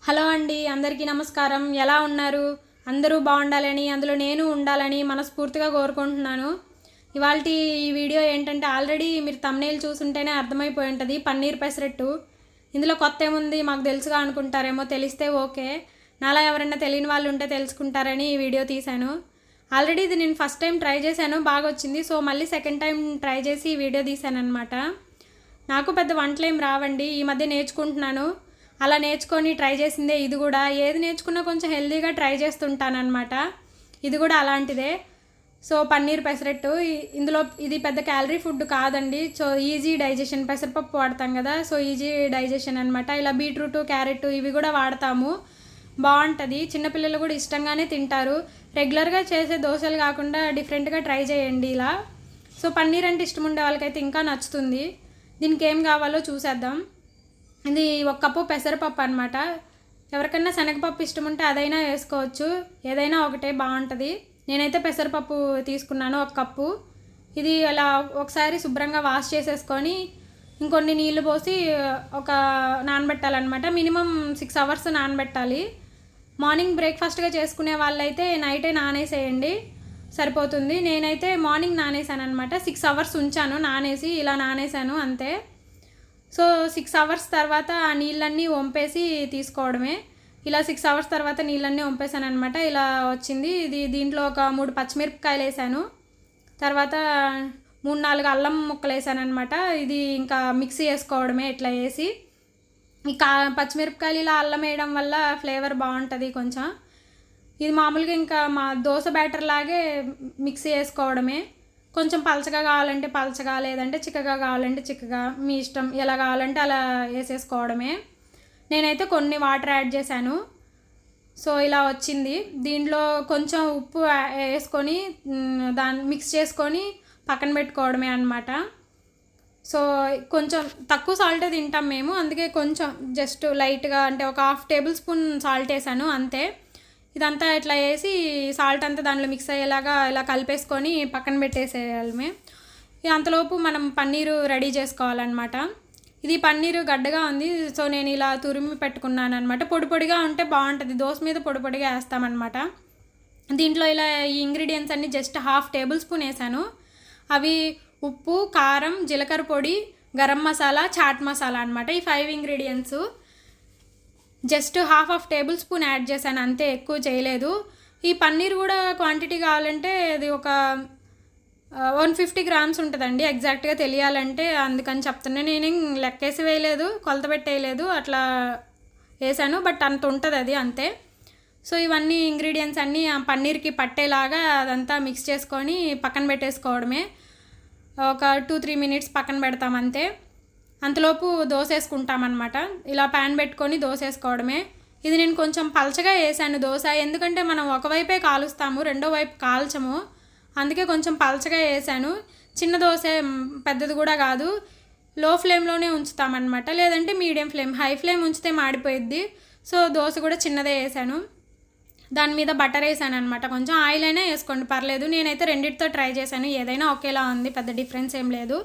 Hello అండి, అందరికీ నమస్కారం. ఎలా ఉన్నారు? అందరూ బాగుండాలని, అందులో నేను ఉండాలని మనస్ఫూర్తిగా కోరుకుంటున్నాను. ఇవాల్టి ఈ వీడియో ఏంటంటే ఆల్రెడీ మీరు థంబ్నెయిల్ చూసుంటేనే అర్థమైపోయి ఉంటుంది. పన్నీర్ పెసరట్టు. ఇందులో కొత్త ఏముంది మాకు తెలుసుగా అనుకుంటారేమో, తెలిస్తే ఓకే. నాలా ఎవరైనా తెలియని వాళ్ళు ఉంటే తెలుసుకుంటారని ఈ వీడియో తీశాను. ఆల్రెడీ ఇది నేను ఫస్ట్ టైం ట్రై చేశాను, బాగా వచ్చింది. సో మళ్ళీ సెకండ్ టైం ట్రై చేసి ఈ వీడియో తీశాను అనమాట. నాకు పెద్ద వంటలేం రావండి, ఈ మధ్య నేర్చుకుంటున్నాను. అలా నేర్చుకొని ట్రై చేసిందే ఇది కూడా. ఏది నేర్చుకున్నా కొంచెం హెల్తీగా ట్రై చేస్తుంటానన్నమాట. ఇది కూడా అలాంటిదే. సో పన్నీర్ పెసరట్టు, ఇందులో ఇది పెద్ద క్యాలరీ ఫుడ్ కాదండి. సో ఈజీ డైజెషన్, పెసరపప్పు వాడతాం కదా, సో ఈజీ డైజెషన్ అనమాట. ఇలా బీట్రూట్, క్యారెట్ ఇవి కూడా వాడతాము, బాగుంటుంది. చిన్నపిల్లలు కూడా ఇష్టంగానే తింటారు. రెగ్యులర్గా చేసే దోశలు కాకుండా డిఫరెంట్గా ట్రై చేయండి ఇలా. సో పన్నీర్ అంటే ఇష్టం ఉండే వాళ్ళకైతే ఇంకా నచ్చుతుంది. దీనికి ఏం కావాలో చూసేద్దాం. ఇది 1 కప్పు పెసరపప్పు అనమాట. ఎవరికైనా శనగపప్పు ఇష్టం ఉంటే అదైనా వేసుకోవచ్చు, ఏదైనా ఒకటే బాగుంటుంది. నేనైతే పెసరపప్పు తీసుకున్నాను 1 కప్పు. ఇది అలా ఒకసారి శుభ్రంగా వాష్ చేసేసుకొని ఇంకొన్ని నీళ్లు పోసి ఒక నానబెట్టాలన్నమాట. మినిమం 6 అవర్స్ నానబెట్టాలి. మార్నింగ్ బ్రేక్ఫాస్ట్గా చేసుకునే వాళ్ళైతే నైటే నానేసేయండి, సరిపోతుంది. నేనైతే మార్నింగ్ నానేసాను అనమాట. 6 అవర్స్ ఉంచాను నానేసి, ఇలా నానేసాను అంతే. సో 6 అవర్స్ తర్వాత ఆ నీళ్ళన్నీ వంపేసి తీసుకోవడమే. ఇలా 6 అవర్స్ తర్వాత నీళ్ళన్నీ వంపేసాను అనమాట. ఇలా వచ్చింది. దీంట్లో ఒక 3 పచ్చిమిరపకాయలు వేసాను, తర్వాత 3-4 అల్లం ముక్కలు వేసాను అనమాట. ఇది ఇంకా మిక్సీ వేసుకోవడమే ఇట్లా వేసి. ఈ పచ్చిమిరపకాయలు ఇలా అల్లం వేయడం వల్ల ఫ్లేవర్ బాగుంటుంది కొంచెం. ఇది మామూలుగా ఇంకా మా దోశ బ్యాటర్ లాగే మిక్సీ వేసుకోవడమే. కొంచెం పలచగా కావాలంటే పలచగా, లేదంటే చిక్కగా కావాలంటే చిక్కగా, మీ ఇష్టం. ఎలా కావాలంటే అలా వేసేసుకోవడమే. నేనైతే కొన్ని వాటర్ యాడ్ చేశాను. సో ఇలా వచ్చింది. దీంట్లో కొంచెం ఉప్పు వేసుకొని దాన్ని మిక్స్ చేసుకొని పక్కన పెట్టుకోవడమే అనమాట. సో కొంచెం తక్కువ సాల్టే తింటాం మేము, అందుకే కొంచెం జస్ట్ లైట్గా, అంటే ఒక 1/2 టేబుల్ స్పూన్ సాల్ట్ వేసాను అంతే. ఇదంతా ఇట్లా వేసి సాల్ట్ అంతా దాంట్లో మిక్స్ అయ్యేలాగా ఇలా కలిపేసుకొని పక్కన పెట్టేసేయాలమే. అంతలోపు మనం పన్నీరు రెడీ చేసుకోవాలన్నమాట. ఇది పన్నీరు గడ్డగా ఉంది, సో నేను ఇలా తురిమి పెట్టుకున్నాను అనమాట. పొడి పొడిగా ఉంటే బాగుంటుంది, దోశ మీద పొడి పొడిగా వేస్తామన్నమాట. దీంట్లో ఇలా ఈ ఇంగ్రీడియంట్స్ అన్నీ జస్ట్ 1/2 టేబుల్ స్పూన్ వేసాను. అవి ఉప్పు, కారం, జీలకర్ర పొడి, గరం మసాలా, చాట్ మసాలా అనమాట. ఈ 5 ingredients just 1/2 table spoon add చేశాను అంతే, ఎక్కువ చేయలేదు. ఈ పన్నీర్ కూడా క్వాంటిటీ కావాలంటే అది ఒక 150 గ్రామ్స్ ఉంటుందండి, ఎగ్జాక్ట్గా తెలియాలంటే. అందుకని చెప్తున్నా, నేను లెక్కేసి వేయలేదు, కొలత పెట్టేయలేదు, అట్లా వేసాను. బట్ అంత ఉంటుంది అది అంతే. సో ఇవన్నీ ఇంగ్రీడియంట్స్ అన్నీ ఆ పన్నీర్కి పట్టేలాగా అదంతా మిక్స్ చేసుకొని పక్కన పెట్టేసుకోవడమే. ఒక 2-3 మినిట్స్ పక్కన పెడతాం అంతే. అంతలోపు దోశ వేసుకుంటామన్నమాట. ఇలా ప్యాన్ పెట్టుకొని దోశ వేసుకోవడమే. ఇది నేను కొంచెం పలచగా వేసాను దోశ, ఎందుకంటే మనం ఒకవైపే కాలుస్తాము, రెండో వైపు కాల్చము, అందుకే కొంచెం పలచగా వేసాను. చిన్న దోశ, పెద్దది కూడా కాదు. లో ఫ్లేమ్లోనే ఉంచుతామన్నమాట, లేదంటే మీడియం ఫ్లేమ్. హై ఫ్లేమ్ ఉంచితే మాడిపోయిద్ది. సో దోశ కూడా చిన్నదే వేసాను. దాని మీద బటర్ వేసాను అనమాట. కొంచెం ఆయిల్ అయినా వేసుకోండి, పర్లేదు. నేనైతే రెండిటితో ట్రై చేశాను, ఏదైనా ఒకేలా ఉంది, పెద్ద డిఫరెన్స్ ఏం లేదు.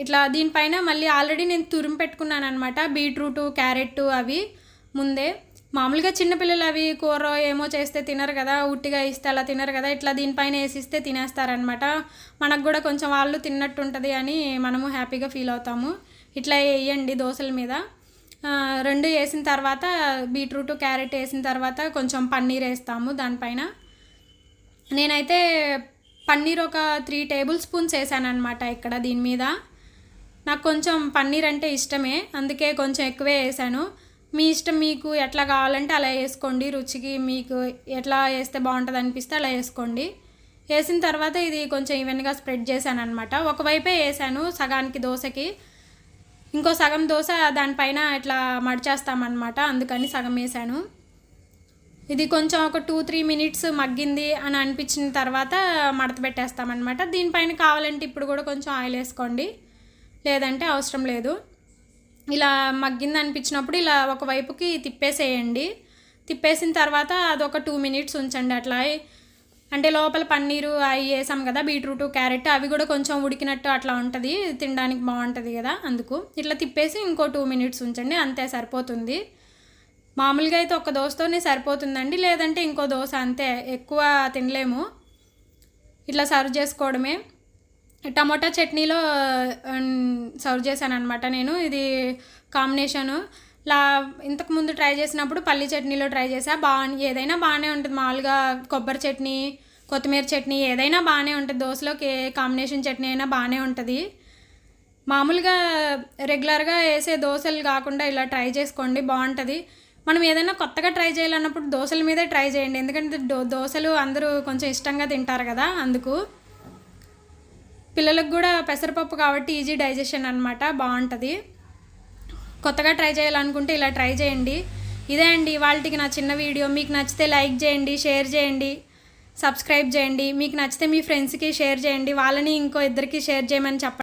ఇట్లా దీనిపైన మళ్ళీ ఆల్రెడీ నేను తురిమి పెట్టుకున్నాను అనమాట, బీట్రూటు, క్యారెట్ అవి ముందే. మామూలుగా చిన్నపిల్లలు అవి కూర ఏమో చేస్తే తినరు కదా, ఉట్టిగా ఇస్తే అలా తినరు కదా, ఇట్లా దీనిపైన వేసిస్తే తినేస్తారనమాట. మనకు కూడా కొంచెం వాళ్ళు తిన్నట్టు ఉంటుంది అని మనము హ్యాపీగా ఫీల్ అవుతాము. ఇట్లా వేయండి దోశల మీద. 2 వేసిన తర్వాత, బీట్రూట్, క్యారెట్ వేసిన తర్వాత కొంచెం పన్నీర్ వేస్తాము దానిపైన. నేనైతే పన్నీర్ ఒక 3 టేబుల్ స్పూన్స్ వేసాను అనమాట ఇక్కడ దీని మీద. నాకు కొంచెం పన్నీర్ అంటే ఇష్టమే, అందుకే కొంచెం ఎక్కువే వేసాను. మీ ఇష్టం, మీకు ఎట్లా కావాలంటే అలా వేసుకోండి. రుచికి మీకు ఎట్లా వేస్తే బాగుంటుంది అనిపిస్తే అలా వేసుకోండి. వేసిన తర్వాత ఇది కొంచెం ఈవెన్గా స్ప్రెడ్ చేశాను అనమాట. ఒకవైపే వేసాను సగానికి దోశకి, ఇంకో సగం దోశ దానిపైన ఇట్లా మడిచేస్తామన్నమాట, అందుకని సగం వేసాను. ఇది కొంచెం ఒక 2-3 మినిట్స్ మగ్గింది అని అనిపించిన తర్వాత మడత పెట్టేస్తామన్నమాట. దీనిపైన కావాలంటే ఇప్పుడు కూడా కొంచెం ఆయిల్ వేసుకోండి, లేదంటే అవసరం లేదు. ఇలా మగ్గింది అనిపించినప్పుడు ఇలా ఒకవైపుకి తిప్పేసేయండి. తిప్పేసిన తర్వాత అదొక 2 మినిట్స్ ఉంచండి అట్లా. అంటే లోపల పన్నీరు అవి వేసాం కదా, బీట్రూట్, క్యారెట్, అవి కూడా కొంచెం ఉడికినట్టు అట్లా ఉంటుంది, తినడానికి బాగుంటుంది కదా, అందుకు ఇట్లా తిప్పేసి ఇంకో 2 మినిట్స్ ఉంచండి, అంతే సరిపోతుంది. మామూలుగా అయితే ఒక దోసతోనే సరిపోతుందండి, లేదంటే ఇంకో దోశ, అంతే, ఎక్కువ తినలేము. ఇట్లా సర్వ్ చేసుకోవడమే. టమోటా చట్నీలో సర్వ్ చేశాను అనమాట నేను. ఇది కాంబినేషను ఇంతకుముందు ట్రై చేసినప్పుడు పల్లి చట్నీలో ట్రై చేసా. ఏదైనా బాగానే ఉంటుంది. మామూలుగా కొబ్బరి చట్నీ, కొత్తిమీర చట్నీ ఏదైనా బాగానే ఉంటుంది. దోశలోకి ఏ కాంబినేషన్ చట్నీ అయినా బాగానే ఉంటుంది. మామూలుగా రెగ్యులర్గా వేసే దోశలు కాకుండా ఇలా ట్రై చేసుకోండి, బాగుంటుంది. మనం ఏదైనా కొత్తగా ట్రై చేయాలన్నప్పుడు దోశల మీదే ట్రై చేయండి, ఎందుకంటే దోశలు అందరూ కొంచెం ఇష్టంగా తింటారు కదా, అందుకు. పిల్లలకు కూడా పెసరపప్పు కాబట్టి ఈజీ డైజెషన్ అనమాట, బాగుంటుంది. కొత్తగా ట్రై చేయాలనుకుంటే ఇలా ట్రై చేయండి. ఇదే అండి ఇవాళకి నా చిన్న వీడియో. మీకు నచ్చితే లైక్ చేయండి, షేర్ చేయండి, సబ్స్క్రైబ్ చేయండి. మీకు నచ్చితే మీ ఫ్రెండ్స్కి షేర్ చేయండి, వాళ్ళని ఇంకో ఇద్దరికి షేర్ చేయమని చెప్పండి.